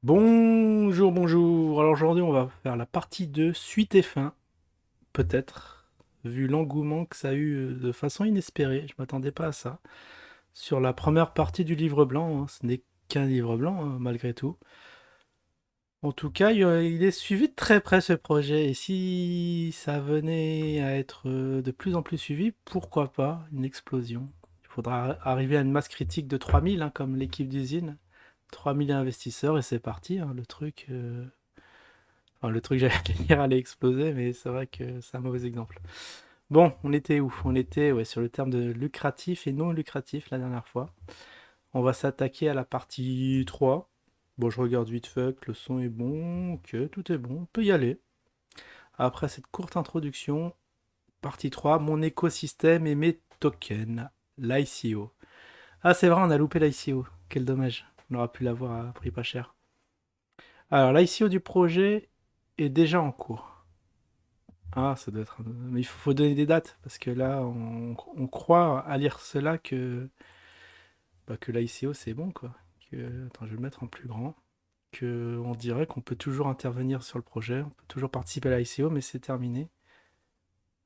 Bonjour, bonjour. Alors aujourd'hui, on va faire la partie 2, suite et fin, peut-être, vu l'engouement que ça a eu de façon inespérée. Je m'attendais pas à ça. Sur la première partie du livre blanc, hein, ce n'est qu'un livre blanc, hein, malgré tout. En tout cas, il est suivi de très près ce projet. Et si ça venait à être de plus en plus suivi, pourquoi pas une explosion? Il faudra arriver à une masse critique de 3000, hein, comme l'équipe d'usine. 3000 investisseurs et c'est parti, hein, le truc. Enfin, le truc, j'allais dire, allait exploser, mais c'est vrai que c'est un mauvais exemple. Bon, on était où? On était ouais, sur le terme de lucratif et non lucratif la dernière fois. On va s'attaquer à la partie 3. Bon, je regarde vite fait que le son est bon, que tout est bon, on peut y aller. Après cette courte introduction, partie 3, mon écosystème et mes tokens, l'ICO. Ah, c'est vrai, on a loupé l'ICO. Quel dommage. On aurait pu l'avoir à prix pas cher. Alors, l'ICO du projet est déjà en cours. Ah, ça doit être. Mais il faut donner des dates, parce que là, on croit à lire cela que l'ICO c'est bon, quoi. Attends, je vais le mettre en plus grand. Que on dirait qu'on peut toujours intervenir sur le projet, on peut toujours participer à l'ICO, mais c'est terminé.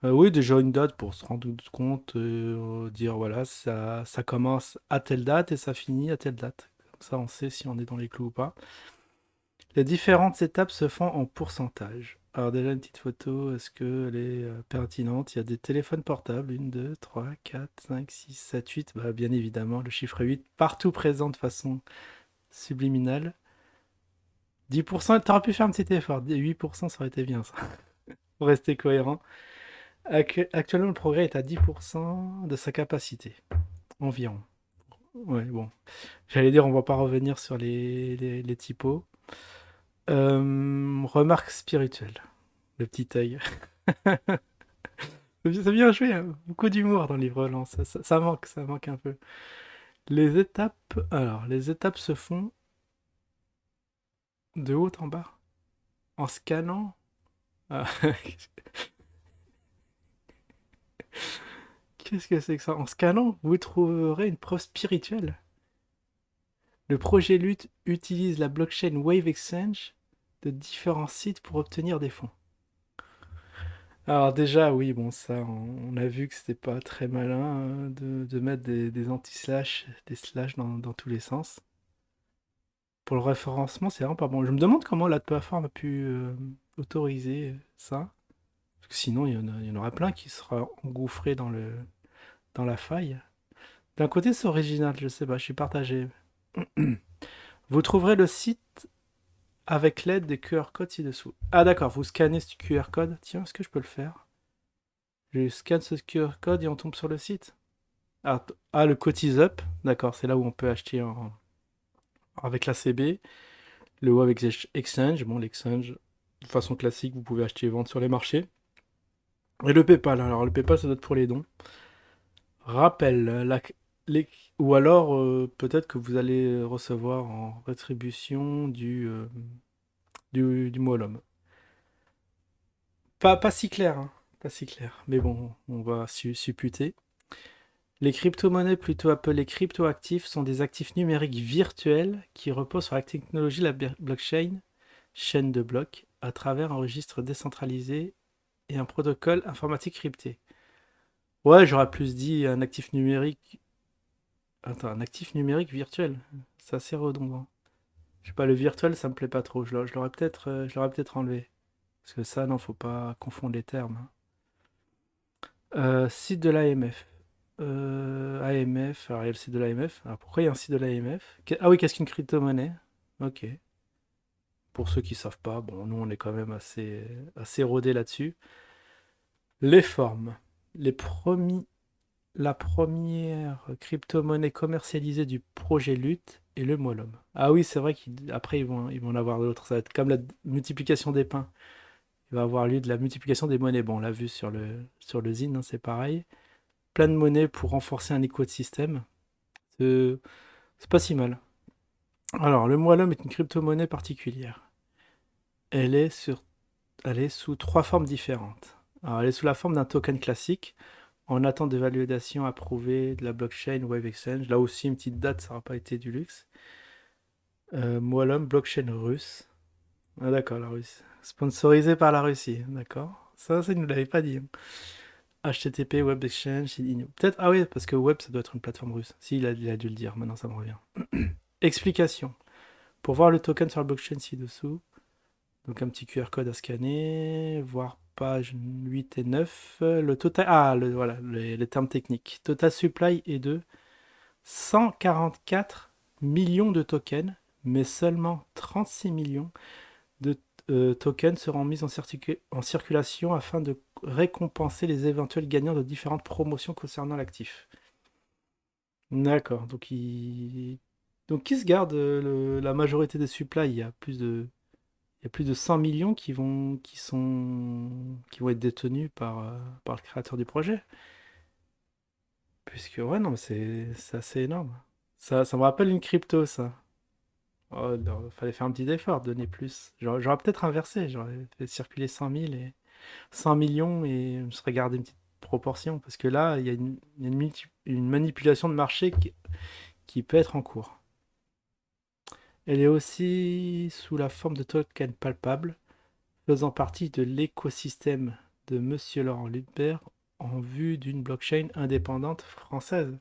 Oui, déjà une date pour se rendre compte, dire voilà, ça commence à telle date et ça finit à telle date. Comme ça, on sait si on est dans les clous ou pas. Les différentes étapes se font en pourcentage. Alors déjà une petite photo, est-ce qu'elle est pertinente? Il y a des téléphones portables, 1, 2, 3, 4, 5, 6, 7, 8. Bah, bien évidemment, le chiffre 8 partout présent de façon subliminale. 10%, t'aurais pu faire un petit effort. 8%, ça aurait été bien ça, pour rester cohérent. Actuellement, le progrès est à 10% de sa capacité, environ. Ouais, bon. J'allais dire, on va pas revenir sur les typos. Remarque spirituelle. Le petit œil. C'est bien joué, hein. Beaucoup d'humour dans le livre blanc, ça manque un peu. Les étapes se font de haut en bas, en scannant. Ah, qu'est-ce que c'est que ça? En scannant, vous trouverez une preuve spirituelle. Le projet LUT utilise la blockchain Wave Exchange de différents sites pour obtenir des fonds. Alors déjà, oui, bon, ça, on a vu que c'était pas très malin de mettre des anti-slash, des slash dans tous les sens. Pour le référencement, c'est vraiment pas bon. Je me demande comment la plateforme a pu autoriser ça. Parce que sinon, il y en aurait plein qui seraient engouffrés dans la faille. D'un côté, c'est original, je sais pas, je suis partagé. Vous trouverez le site avec l'aide des QR codes ci-dessous. Ah d'accord, vous scannez ce QR code. Tiens, est-ce que je peux le faire? Je scanne ce QR code et on tombe sur le site. Le Cotise Up. D'accord, c'est là où on peut acheter avec la CB. Le Web Exchange. Bon, l'exchange, de façon classique, vous pouvez acheter et vendre sur les marchés. Et le PayPal. Alors, le PayPal, ça doit être pour les dons. Rappel, les- ou alors peut-être que vous allez recevoir en rétribution du mot à l'homme. Pas si clair, hein. Pas si clair. Mais bon, on va supputer. Les crypto-monnaies, plutôt appelées crypto-actifs, sont des actifs numériques virtuels qui reposent sur la technologie de la blockchain, chaîne de blocs, à travers un registre décentralisé et un protocole informatique crypté. Ouais, j'aurais plus dit un actif numérique. Attends, un actif numérique virtuel. C'est assez redondant. Je sais pas, le virtuel, ça me plaît pas trop. Je l'aurais peut-être enlevé. Parce que ça, non, faut pas confondre les termes, hein. Site de l'AMF. AMF, alors il y a le site de l'AMF. Alors pourquoi il y a un site de l'AMF? Ah oui, qu'est-ce qu'une crypto-monnaie? Ok. Pour ceux qui savent pas, bon, nous on est quand même assez rodés là-dessus. Les formes. Les premiers, la première crypto-monnaie commercialisée du projet LUT est le Molom. Ah oui, c'est vrai qu'après ils vont en avoir d'autres. Ça va être comme la multiplication des pains. Il va avoir lieu de la multiplication des monnaies. Bon, on l'a vu sur le Zine, hein, c'est pareil. Plein de monnaies pour renforcer un écosystème. C'est c'est pas si mal. Alors, le Moellum est une crypto-monnaie particulière. Elle est, sur, elle est sous trois formes différentes. Alors, elle est sous la forme d'un token classique, en attente de validation approuvée de la blockchain Wave Exchange. Là aussi, une petite date, ça n'aura pas été du luxe. Moalom, blockchain russe. Ah d'accord, la Russie. Sponsorisé par la Russie, d'accord. Ça, il ne nous l'avait pas dit, hein. HTTP, Web Exchange, peut-être. Ah oui, parce que Web, ça doit être une plateforme russe. Si, il a dû le dire, maintenant ça me revient. Explication. Pour voir le token sur la blockchain ci-dessous, donc un petit QR code à scanner, voir page 8 et 9. Le total. Ah, voilà, les termes techniques. Total supply est de 144 millions de tokens, mais seulement 36 millions de tokens seront mis en circulation afin de récompenser les éventuels gagnants de différentes promotions concernant l'actif. D'accord, donc qui se garde la majorité des supplies? Il y a plus de 100 millions qui vont être détenus par le créateur du projet. Puisque, ouais, non, mais c'est assez énorme. Ça me rappelle une crypto, ça. Oh, non, fallait faire un petit effort, donner plus. J'aurais peut-être inversé, j'aurais fait circuler 100 millions et je me serais gardé une petite proportion. Parce que là, il y a une manipulation de marché qui peut être en cours. Elle est aussi sous la forme de tokens palpables, faisant partie de l'écosystème de Monsieur Laurent Lutbert en vue d'une blockchain indépendante française.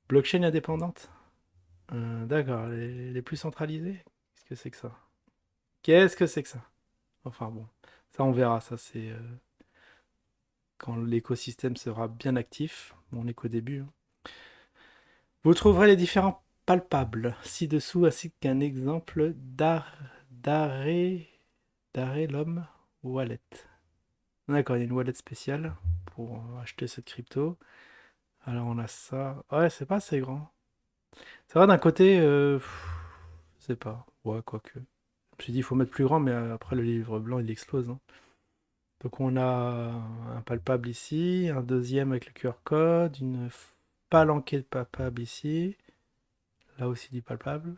Blockchain indépendante? D'accord, les plus centralisées? Qu'est-ce que c'est que ça? Qu'est-ce que c'est que ça? Enfin bon, ça on verra, ça c'est quand l'écosystème sera bien actif. Bon, on n'est qu'au début, hein. Vous trouverez les différents palpables ci-dessous ainsi qu'un exemple d'arrêt l'homme wallet. D'accord, il y a une wallet spéciale pour acheter cette crypto. Alors on a ça. Ouais, c'est pas assez grand. C'est vrai d'un côté, je sais pas. Ouais, quoique. Je me suis dit il faut mettre plus grand, mais après le livre blanc il explose, hein. Donc on a un palpable ici, un deuxième avec le QR code, une palanquée de palpable ici, là aussi du palpable.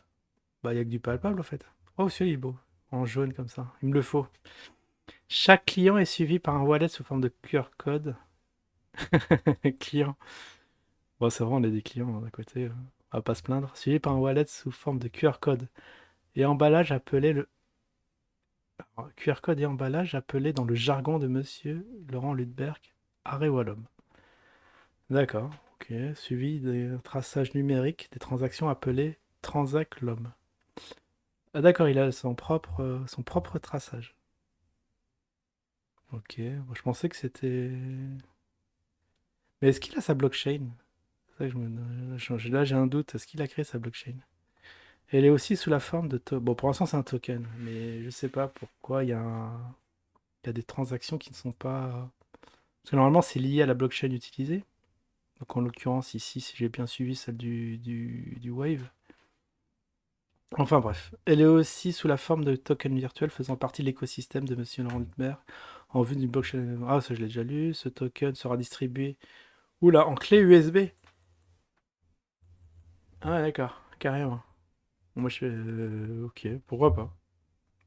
Bah il y a que du palpable en fait. Oh celui-là il est beau, en jaune comme ça, il me le faut. Chaque client est suivi par un wallet sous forme de QR code. Client. Bon c'est vrai on est des clients d'un côté, on va pas se plaindre. Suivi par un wallet sous forme de QR code. Et emballage appelé le... Alors, QR code et emballage appelé dans le jargon de Monsieur Laurent Ludberg, arrêt Wallum. D'accord, ok. Suivi des traçages numériques des transactions appelées Transac l'homme. Ah d'accord, il a son propre traçage. Ok, moi, je pensais que c'était... Mais est-ce qu'il a sa blockchain? C'est ça que là, j'ai un doute. Est-ce qu'il a créé sa blockchain? Elle est aussi sous la forme de... Bon, pour l'instant, c'est un token, mais je sais pas pourquoi il y a des transactions qui ne sont pas... Parce que normalement, c'est lié à la blockchain utilisée. Donc en l'occurrence, ici, si j'ai bien suivi celle du Wave. Enfin bref, elle est aussi sous la forme de token virtuel faisant partie de l'écosystème de Monsieur Laurent Lutmer en vue d'une blockchain. Ah, ça je l'ai déjà lu. Ce token sera distribué. Oula, en clé USB. Ah, ouais, d'accord, carrément. Moi je fais. Ok, pourquoi pas?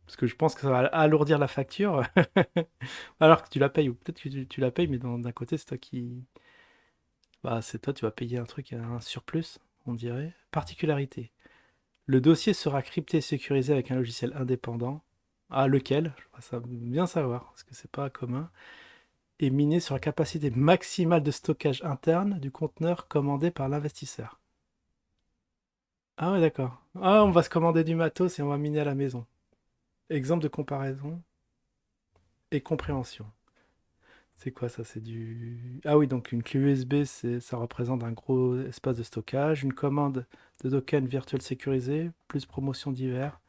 Parce que je pense que ça va alourdir la facture. Alors que tu la payes, ou peut-être que tu la payes, mais d'un côté, c'est toi qui. Bah, c'est toi, tu vas payer un truc, un surplus, on dirait. Particularité. Le dossier sera crypté et sécurisé avec un logiciel indépendant. Ah, lequel? Je vois ça bien savoir, parce que c'est pas commun. Et miné sur la capacité maximale de stockage interne du conteneur commandé par l'investisseur. Ah ouais, d'accord. Ah, on va se commander du matos et on va miner à la maison. Exemple de comparaison et compréhension. C'est quoi ça? C'est du... Ah oui, donc une clé USB, ça représente un gros espace de stockage. Une commande de token virtuel sécurisé, plus promotion divers.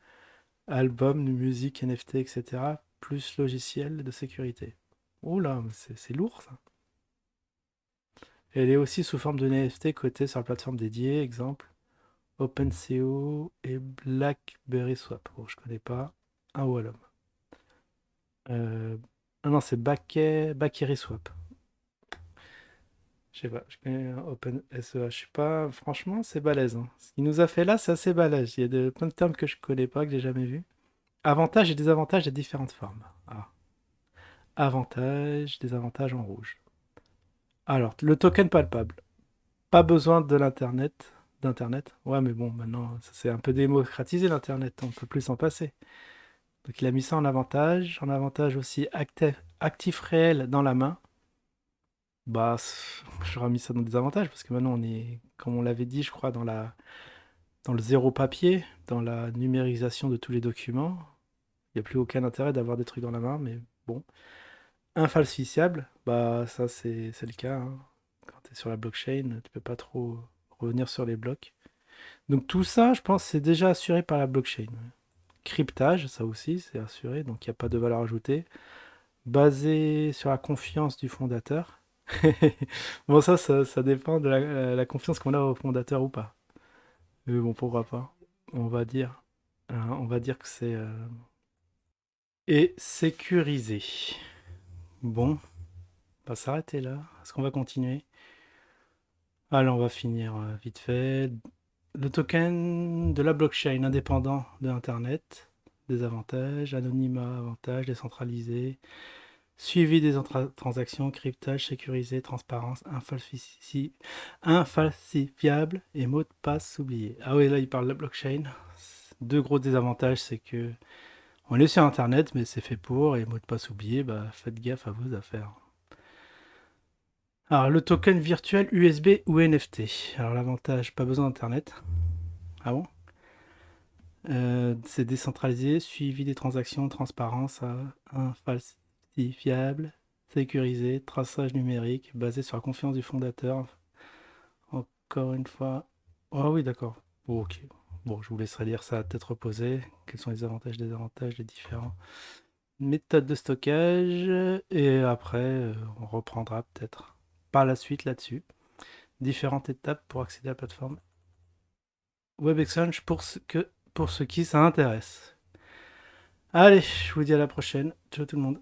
Album, musique, NFT, etc. Plus logiciel de sécurité. Oh là, mais c'est lourd ça. Elle est aussi sous forme de NFT cotée sur la plateforme dédiée, exemple OpenCO et BlackBerry Swap. Bon, je connais pas. Un Wallom. Ah non, c'est Bakeri Swap. Je sais pas, je connais un OpenSEA. Je sais pas, franchement, c'est balèze, hein. Ce qu'il nous a fait là, c'est assez balèze. Il y a plein de termes que je connais pas, que j'ai jamais vus. Avantages et désavantages des différentes formes. Ah. Avantages, désavantages en rouge. Alors, le token palpable. Pas besoin de l'internet. d'Internet. Ouais, mais bon, maintenant, ça s'est un peu démocratisé l'Internet, on peut plus s'en passer. Donc il a mis ça en avantage aussi actif réel dans la main. Bah, j'aurais mis ça dans des avantages parce que maintenant on est, comme on l'avait dit, je crois, dans le zéro papier, dans la numérisation de tous les documents. Il n'y a plus aucun intérêt d'avoir des trucs dans la main, mais bon. Infalsifiable, bah ça c'est le cas, hein. Quand tu es sur la blockchain, tu peux pas trop revenir sur les blocs. Donc tout ça, je pense, c'est déjà assuré par la blockchain. Cryptage, ça aussi, c'est assuré, donc il n'y a pas de valeur ajoutée. Basé sur la confiance du fondateur. Bon, ça dépend de la confiance qu'on a au fondateur ou pas. Mais bon, pourquoi pas. On va dire, on va dire que c'est et sécurisé. Bon, on va s'arrêter là. Est-ce qu'on va continuer? Allez, on va finir vite fait. Le token de la blockchain indépendant de Internet. Des avantages, anonymat, avantages, décentralisé, suivi des transactions, cryptage sécurisé, transparence, infalsifiable et mot de passe oublié. Ah oui, là il parle de la blockchain. Deux gros désavantages, c'est que on est sur Internet, mais c'est fait pour, et mot de passe oublié, bah faites gaffe à vos affaires. Alors, le token virtuel USB ou NFT. Alors, l'avantage, pas besoin d'Internet. Ah bon? C'est décentralisé, suivi des transactions, transparence, infalsifiable, sécurisé, traçage numérique, basé sur la confiance du fondateur. Encore une fois. Ah oui, d'accord. Bon, ok. Bon, je vous laisserai lire ça à tête reposée. Quels sont les avantages, désavantages, les différents méthodes de stockage. Et après, on reprendra peut-être par la suite là-dessus. Différentes étapes pour accéder à la plateforme WebExchange pour ceux qui ça intéresse. Allez, je vous dis à la prochaine. Ciao tout le monde.